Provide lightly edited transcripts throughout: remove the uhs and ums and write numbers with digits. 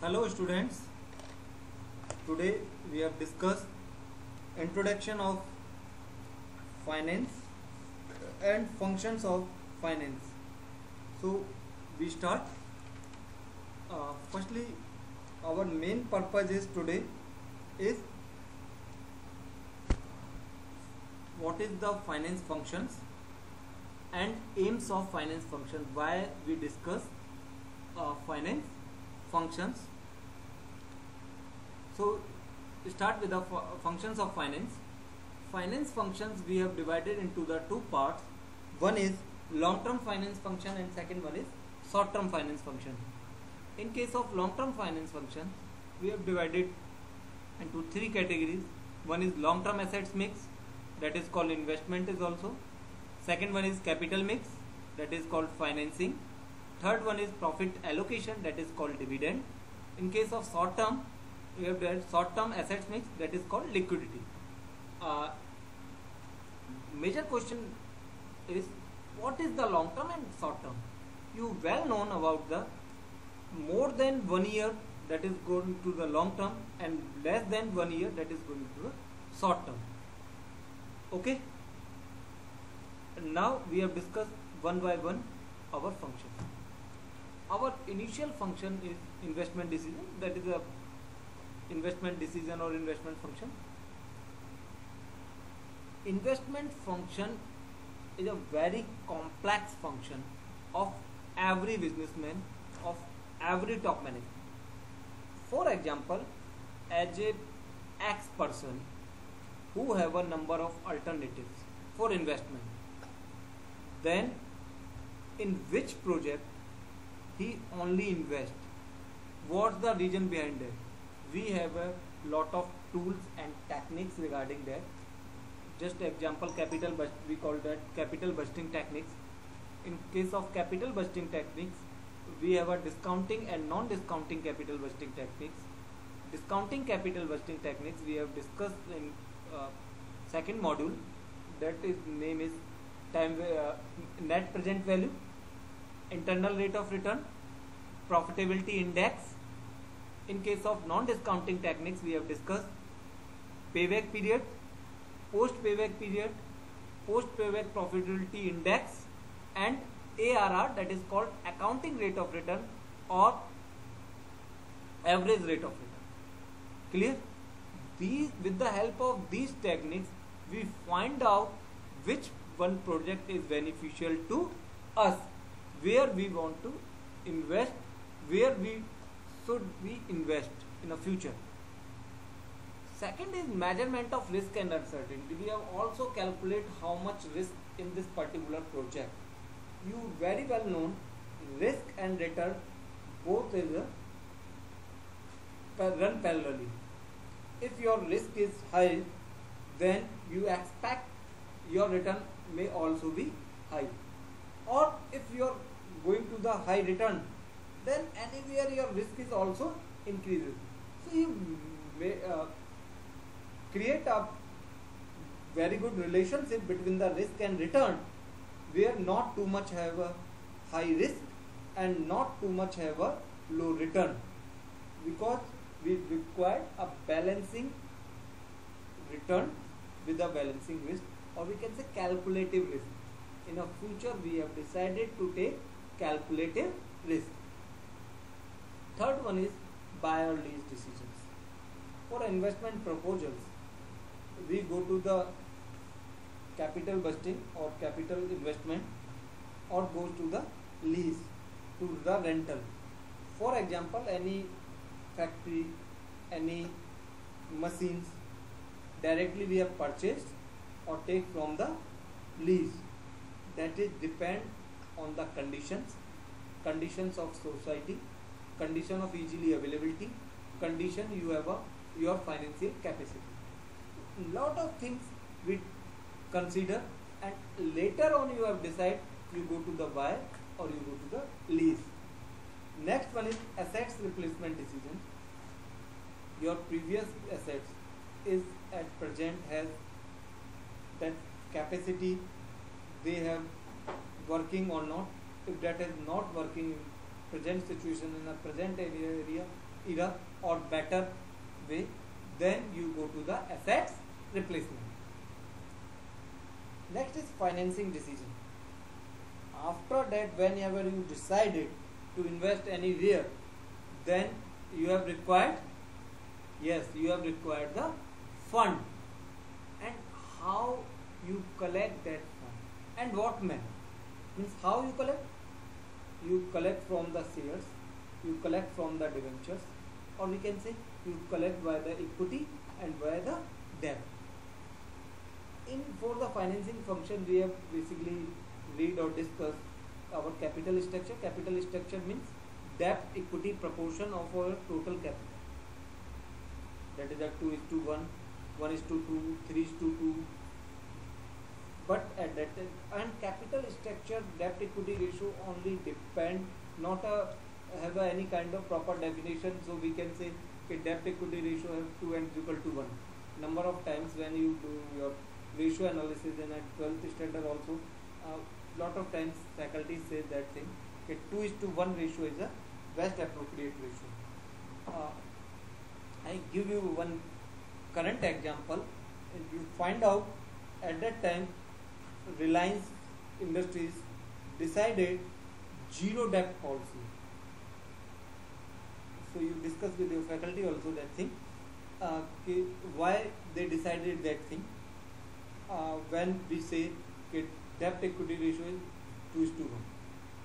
Hello students, today we have discussed introduction of finance and functions of finance. So we start. Firstly, our main purpose is today is what is the finance functions and aims of finance function. Why we discuss finance functions. So start with the functions of finance. Finance functions we have divided into the two parts. One is long-term finance function and second one is short-term finance function. In case of long-term finance function, we have divided into three categories. One is long-term assets mix, that is called investment is also. Second one is capital mix, that is called financing. Third one is profit allocation, that is called dividend. In case of short-term, we have short-term assets mix, that is called liquidity. Major question is what is the long-term and short-term? You well known about the more than 1 year, that is going to the long-term, and less than 1 year, that is going to the short-term. Okay. Now we have discussed one by one our function. Our initial function is investment decision, that is a investment decision or investment function. Investment function is a very complex function of every businessman, of every top manager. For example, as a X person who have a number of alternatives for investment, then in which project he only invest, what's the reason behind it? We have a lot of tools and techniques regarding that. Just example, we call that capital budgeting techniques. In case of capital budgeting techniques, we have a discounting and non-discounting capital budgeting techniques. Discounting capital budgeting techniques we have discussed in second module, that is name is net present value, internal rate of return, profitability index. In case of non-discounting techniques, we have discussed payback period, post payback period, post payback profitability index, and ARR, that is called accounting rate of return or average rate of return. Clear? With the help of these techniques, we find out which one project is beneficial to us, where we want to invest, where we should we invest in the future. Second is measurement of risk and uncertainty. We have also calculate how much risk in this particular project. You very well known risk and return both is run parallelly. If your risk is high, then you expect your return may also be high. Or if you are going to the high return, then anywhere your risk is also increases. So you may create a very good relationship between the risk and return, where not too much have a high risk and not too much have a low return, because we require a balancing return with a balancing risk, or we can say calculative risk. In the future we have decided to take calculative risk. Third one is buy or lease decisions. For investment proposals, we go to the capital budgeting or capital investment, or goes to the lease, to the rental. For example, any factory, any machines, directly we have purchased or take from the lease. That is depend on the conditions of society, condition of easily availability, condition you have your financial capacity. Lot of things we consider, and later on you have decided you go to the buy or you go to the lease. Next one is assets replacement decision. Your previous assets is at present has that capacity, they have working or not. If that is not working in present situation, in a present area, era or better way, then you go to the assets replacement. Next is financing decision. After that, whenever you decided to invest anywhere, then you have required, yes, you have required the fund, and how you collect that fund and what manner. Means how you collect? You collect from the shares, you collect from the debentures, or we can say you collect by the equity and by the debt. For the financing function, we have basically read or discussed our capital structure. Capital structure means debt equity proportion of our total capital. That is at 2:1, 1:2, 3:2. But at that time, and capital structure debt equity ratio only depend, not have any kind of proper definition. So we can say debt equity ratio have 2 and equal to 1. Number of times when you do your ratio analysis in a 12th standard also, lot of times faculty say that thing, 2:1 ratio is a best appropriate ratio. I give you one current example. You find out at that time Reliance Industries decided zero debt policy. So you discuss with your faculty also that thing, why they decided that thing. When we say debt equity ratio is 2:1,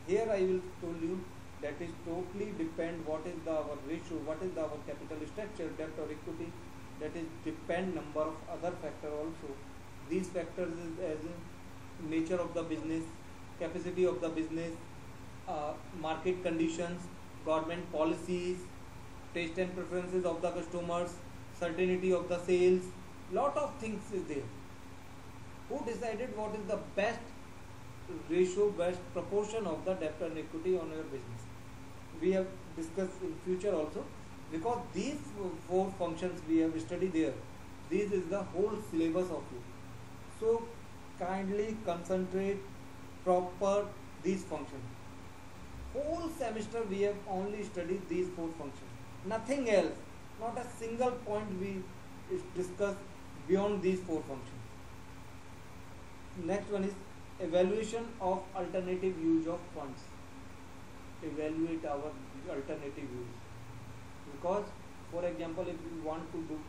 here I will tell you that is totally depend what is our ratio, what is our capital structure, debt or equity. That is depend number of other factor also. These factors is as in nature of the business, capacity of the business, market conditions, government policies, taste and preferences of the customers, certainty of the sales. Lot of things is there. Who decided what is the best ratio, best proportion of the debt and equity on your business? We have discussed in future also, because these 4 functions we have studied there. This is the whole syllabus of you. So kindly concentrate proper these functions. Whole semester we have only studied these 4 functions. Nothing else. Not a single point we discuss beyond these 4 functions. Next one is evaluation of alternative use of funds. Evaluate our alternative use. Because for example, if we want to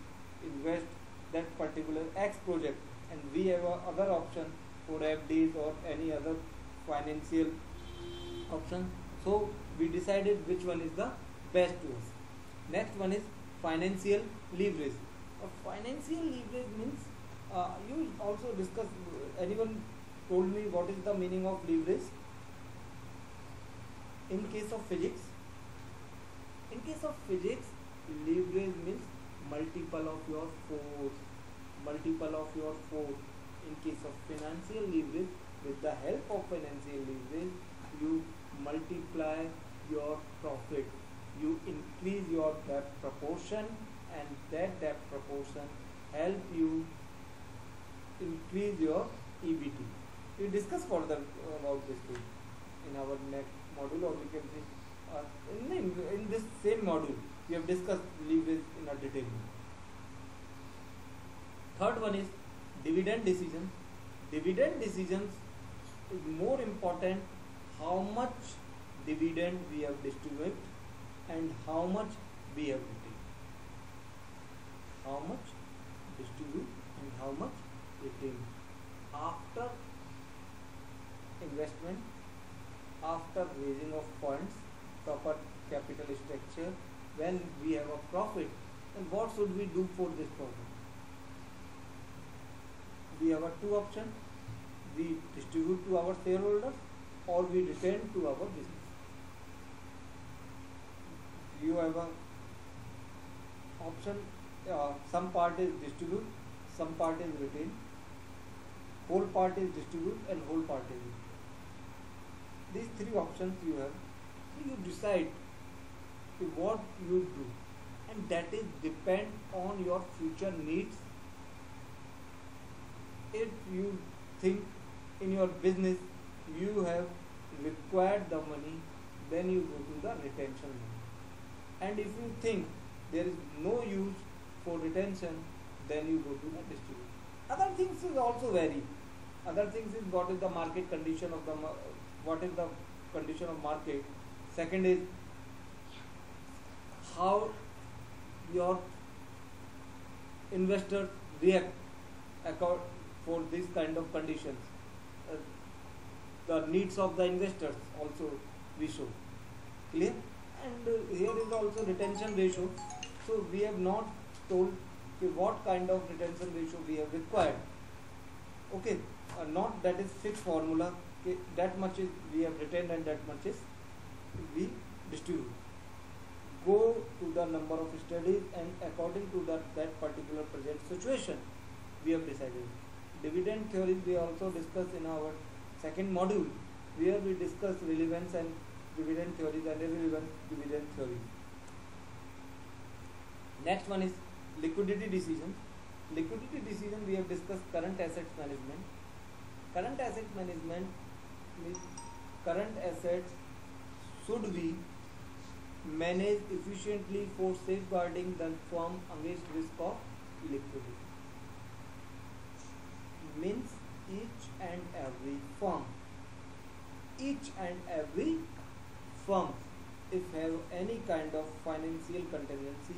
invest that particular X project and we have other option for FDs or any other financial option, so we decided which one is the best to us. Next one is financial leverage. Financial leverage means you also discuss. Anyone told me what is the meaning of leverage? In case of physics, leverage means multiple of your force. In case of financial leverage, with the help of financial leverage, you multiply your profit. You increase your debt proportion, and that debt proportion help you increase your EBT. We discuss further about this thing in our next module, or we can say in this same module we have discussed leverage in a detail. Third one is dividend decision. Dividend decisions is more important. How much dividend we have distributed and how much we have retained. How much distribute and how much retain. After investment, after raising of funds, proper capital structure, when we have a profit, then what should we do for this profit? We have a 2 options. We distribute to our shareholders or we return to our business. You have a option, some part is distribute, some part is retain, whole part is distribute and whole part is retain. These 3 options you have. So you decide what you do, and that is depend on your future needs. If you think in your business you have required the money, then you go to the retention money. and if you think there is no use for retention, then you go to the distributor. Other things is also vary. Other things is what is the market condition of the what is the condition of market. Second is how your investors react for this kind of conditions. Uh, the needs of the investors also we show. Clear? And here is also retention ratio. So we have not told what kind of retention ratio we have required. Okay, not that is fixed formula. Okay, that much is we have retained and that much is we distribute. Go to the number of studies and according to that particular project situation we have decided. Dividend theory we also discussed in our second module, where we discuss relevance and dividend theories and irrelevant dividend theories. Next one is liquidity decisions. Liquidity decision we have discussed current assets management. Current asset management means current assets should be managed efficiently for safeguarding the firm against risk of liquidity. Means each and every firm if have any kind of financial contingency,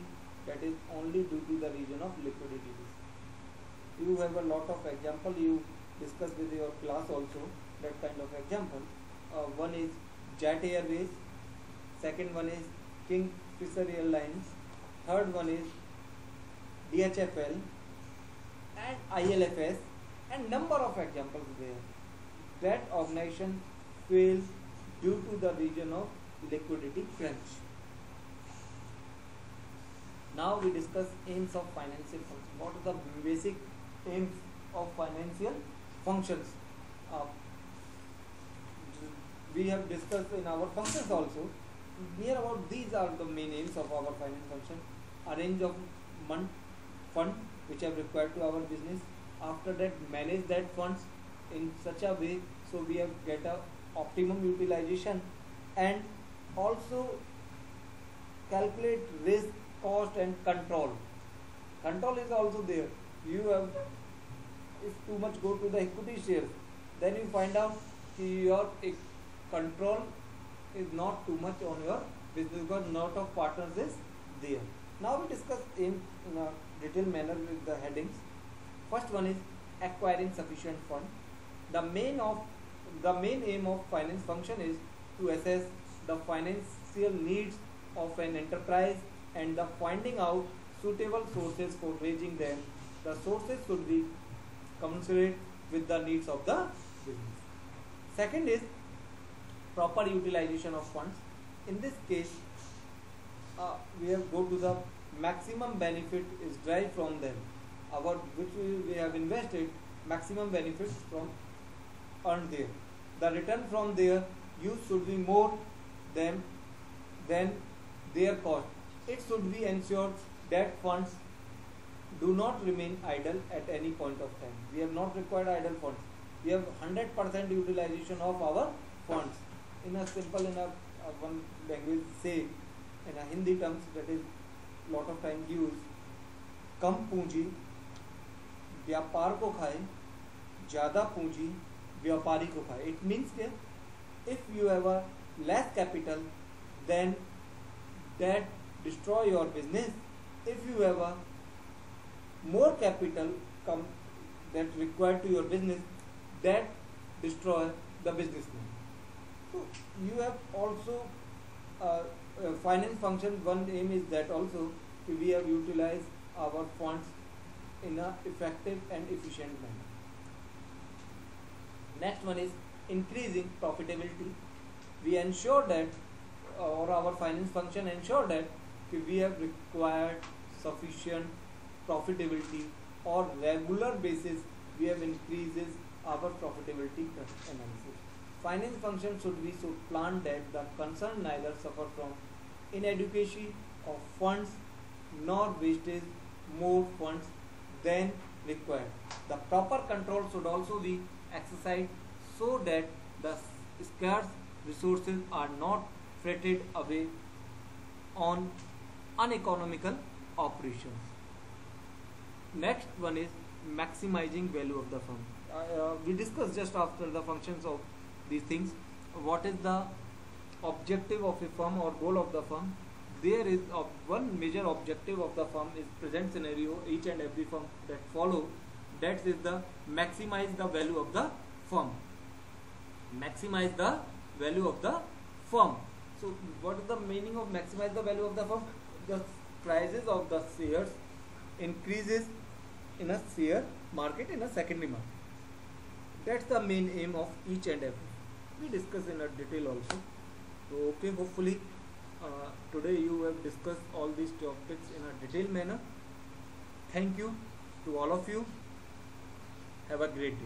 that is only due to the reason of liquidity risk. You have a lot of example you discuss with your class also, that kind of example. One is Jet Airways, second one is Kingfisher Airlines, third one is DHFL and ILFS, and number of examples there. That organization fails due to the reason of liquidity crunch. Now we discuss aims of financial functions. What are the basic aims of financial functions? We have discussed in our functions also. Here about these are the main aims of our finance function. Arrange of fund which are required to our business. After that, manage that funds in such a way so we have get a optimum utilization, and also calculate risk, cost and control. Control is also there. You have, if too much go to the equity shares, then you find out your control is not too much on your business because lot of partners is there. Now we discuss in a detailed manner with the headings. First one is acquiring sufficient fund. The main aim of finance function is to assess the financial needs of an enterprise and the finding out suitable sources for raising them. The sources should be commensurate with the needs of the business. Second is proper utilization of funds. In this case, we have go to the maximum benefit is derived from them. Our which we have invested, maximum benefits from earned there. The return from their use should be more than their cost. It should be ensured that funds do not remain idle at any point of time. We have not required idle funds. We have 100% utilization of our funds. In a simple, one language say, in a Hindi terms, that is lot of time used, कम पूंजी व्यापार को खाए, ज़्यादा पूंजी व्यापारी को खाए. It means that if you have a less capital, then that destroy your business. If you have a more capital that required to your business, that destroy the businessman. So you have also finance function. One aim is that also we have utilized our funds in a effective and efficient manner. Next one is increasing profitability. We ensure that, or our finance function ensure that we have required sufficient profitability, or regular basis we have increases our profitability analysis. Finance function should be so planned that the concerned neither suffer from inadequacy of funds nor wastage more funds than required. The proper control should also be exercised so that the scarce resources are not frittered away on uneconomical operations. Next one is maximizing value of the firm. We discussed just after the functions of these things. What is the objective of a firm or goal of the firm? There is one major objective of the firm is present scenario each and every firm that follow, that is the maximize the value of the firm. Maximize the value of the firm. So what is the meaning of maximize the value of the firm? The prices of the shares increases in a share market, in a secondary market. That's the main aim of each and every. We discuss in a detail also. So okay, hopefully today you have discussed all these topics in a detailed manner. Thank you to all of you. Have a great day.